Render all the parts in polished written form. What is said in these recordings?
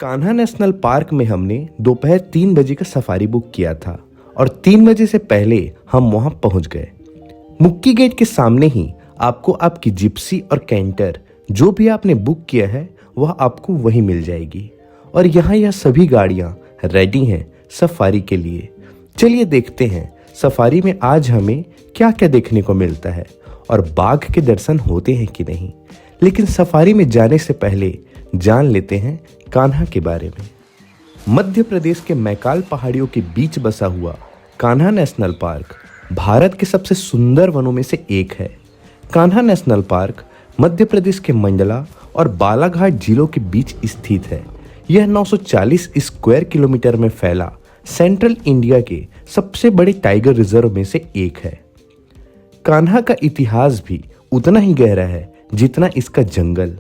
Kanha national park में हमने दोपहर 3 बजे का सफारी बुक किया था और 3 बजे से पहले हम वहां पहुंच गए। मुक्की गेट के सामने ही आपको आपकी जिप्सी और कैंटर जो भी आपने बुक किया है वह आपको वहीं मिल जाएगी और यहाँ यह सभी गाड़ियाँ रेडी हैं सफारी के लिए। चलिए देखते हैं सफारी में आज हमें क्या क्या देखने को मिलता है और बाघ के दर्शन होते हैं कि नहीं। लेकिन सफारी में जाने से पहले जान लेते हैं कान्हा के बारे में। मध्य प्रदेश के मैकाल पहाड़ियों के बीच बसा हुआ कान्हा नेशनल पार्क भारत के सबसे सुंदर वनों में से एक है। कान्हा नेशनल पार्क मध्य प्रदेश के मंडला और बालाघाट जिलों के बीच स्थित है। यह 940 स्क्वायर किलोमीटर में फैला सेंट्रल इंडिया के सबसे बड़े टाइगर रिजर्व में से एक है। कान्हा का इतिहास भी उतना ही गहरा है जितना इसका जंगल।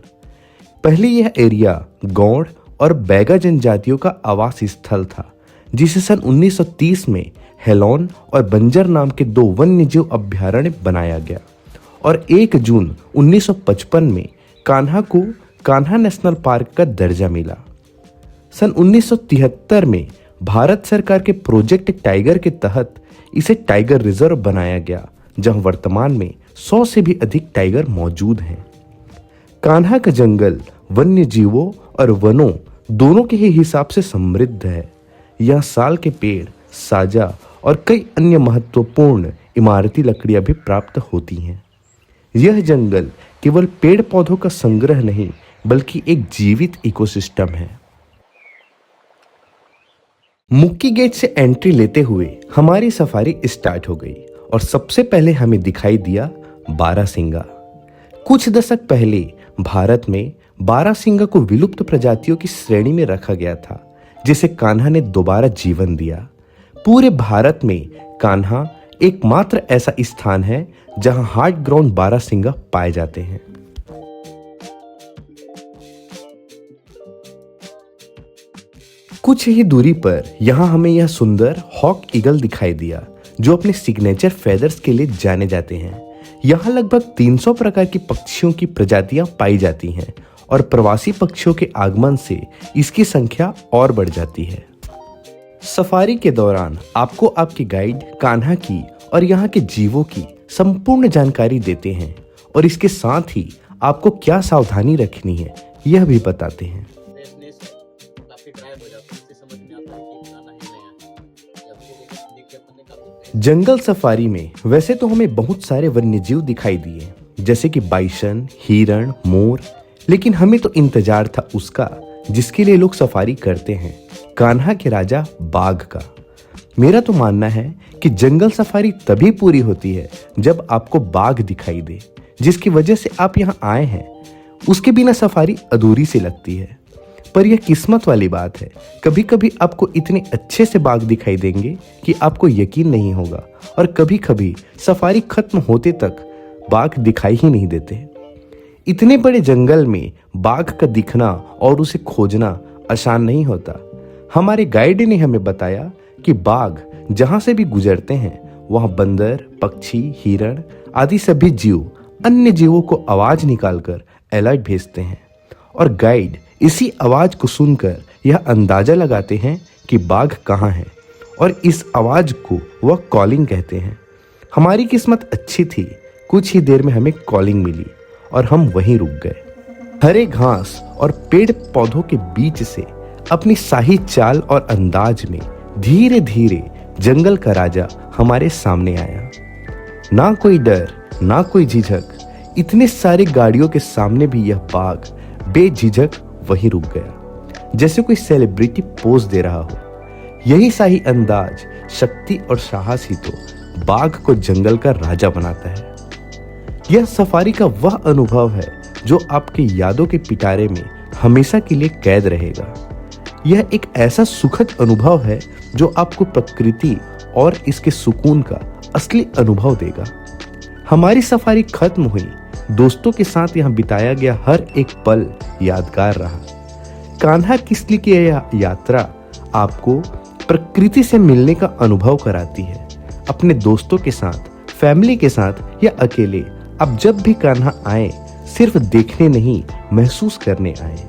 पहले यह एरिया गौड़ और बैगा जनजातियों का आवास स्थल था, जिसे सन 1930 में हेलोन और बंजर नाम के 2 वन्यजीव अभयारण्य बनाया गया और 1 जून 1955 में कान्हा को कान्हा नेशनल पार्क का दर्जा मिला। सन 1973 में भारत सरकार के प्रोजेक्ट टाइगर के तहत इसे टाइगर रिजर्व बनाया गया, जहां वर्तमान में 100 से भी अधिक टाइगर मौजूद हैं। कान्हा का जंगल वन्य जीवों और वनों दोनों के ही हिसाब से समृद्ध है। यह साल के पेड़, साजा और कई अन्य महत्वपूर्ण इमारती लकड़ियां भी प्राप्त होती हैं। यह जंगल केवल पेड़ पौधों का संग्रह नहीं बल्कि एक जीवित इकोसिस्टम है। मुक्की गेट से एंट्री लेते हुए हमारी सफारी स्टार्ट हो गई और सबसे पहले हमें दिखाई दिया बारहसिंगा। कुछ दशक पहले भारत में बारहसिंगा को विलुप्त प्रजातियों की श्रेणी में रखा गया था, जिसे कान्हा ने दोबारा जीवन दिया। पूरे भारत में कान्हा एकमात्र ऐसा स्थान है जहां हार्ट ग्राउंड बारहसिंगा पाए जाते हैं। कुछ ही दूरी पर यहां हमें यह सुंदर हॉक ईगल दिखाई दिया, जो अपने सिग्नेचर फेदर्स के लिए जाने जाते हैं। यहाँ लगभग 300 प्रकार की पक्षियों की प्रजातियां पाई जाती हैं और प्रवासी पक्षियों के आगमन से इसकी संख्या और बढ़ जाती है। सफारी के दौरान आपको आपके गाइड कान्हा की और यहाँ के जीवों की संपूर्ण जानकारी देते हैं और इसके साथ ही आपको क्या सावधानी रखनी है यह भी बताते हैं। जंगल सफारी में वैसे तो हमें बहुत सारे वन्यजीव दिखाई दिए, जैसे कि बाइसन, हिरण, मोर, लेकिन हमें तो इंतजार था उसका जिसके लिए लोग सफारी करते हैं, कान्हा के राजा बाघ का। मेरा तो मानना है कि जंगल सफारी तभी पूरी होती है जब आपको बाघ दिखाई दे, जिसकी वजह से आप यहाँ आए हैं। उसके बिना सफारी अधूरी सी लगती है। पर यह किस्मत वाली बात है, कभी कभी आपको इतने अच्छे से बाघ दिखाई देंगे कि आपको यकीन नहीं होगा और कभी कभी सफारी खत्म होते तक बाघ दिखाई ही नहीं देते। इतने बड़े जंगल में बाघ का दिखना और उसे खोजना आसान नहीं होता। हमारे गाइड ने हमें बताया कि बाघ जहां से भी गुजरते हैं वहां बंदर, पक्षी, हिरण आदि सभी जीव अन्य जीवों को आवाज निकालकर अलर्ट भेजते हैं और गाइड इसी आवाज को सुनकर यह अंदाजा लगाते हैं कि बाघ कहाँ है और इस आवाज को वह कॉलिंग कहते हैं। हमारी किस्मत अच्छी थी, कुछ ही देर में हमें कॉलिंग मिली और हम वहीं रुक गए। हरे घास और पेड़ पौधों के बीच से अपनी शाही चाल और अंदाज में धीरे धीरे जंगल का राजा हमारे सामने आया। ना कोई डर, ना कोई झिझक, इतने सारी गाड़ियों के सामने भी यह बाघ बेझिझक वहीं रुक गया, जैसे कोई सेलिब्रिटी पोज दे रहा हो। यही शाही अंदाज, शक्ति और साहस ही तो बाघ को जंगल का राजा बनाता है। यह सफारी का वह अनुभव है जो आपके यादों के पिटारे में हमेशा के लिए कैद रहेगा। यह एक ऐसा सुखद अनुभव है जो आपको प्रकृति और इसके सुकून का असली अनुभव देगा। हमारी सफारी खत्म हुई, दोस्तों के साथ यहाँ बिताया गया हर एक पल यादगार रहा। कान्हा किसली की यह यात्रा आपको प्रकृति से मिलने का अनुभव कराती है। अपने दोस्तों के साथ, फैमिली के साथ या अकेले, आप जब भी कान्हा आए सिर्फ देखने नहीं, महसूस करने आए।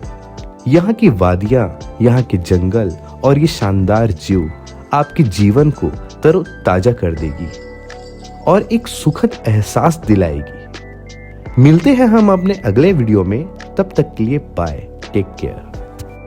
यहाँ की वादियां, यहाँ के जंगल और ये शानदार जीव आपके जीवन को तरोताजा कर देगी और एक सुखद एहसास दिलाएगी। मिलते हैं हम अपने अगले वीडियो में, तब तक के लिए बाय, टेक केयर।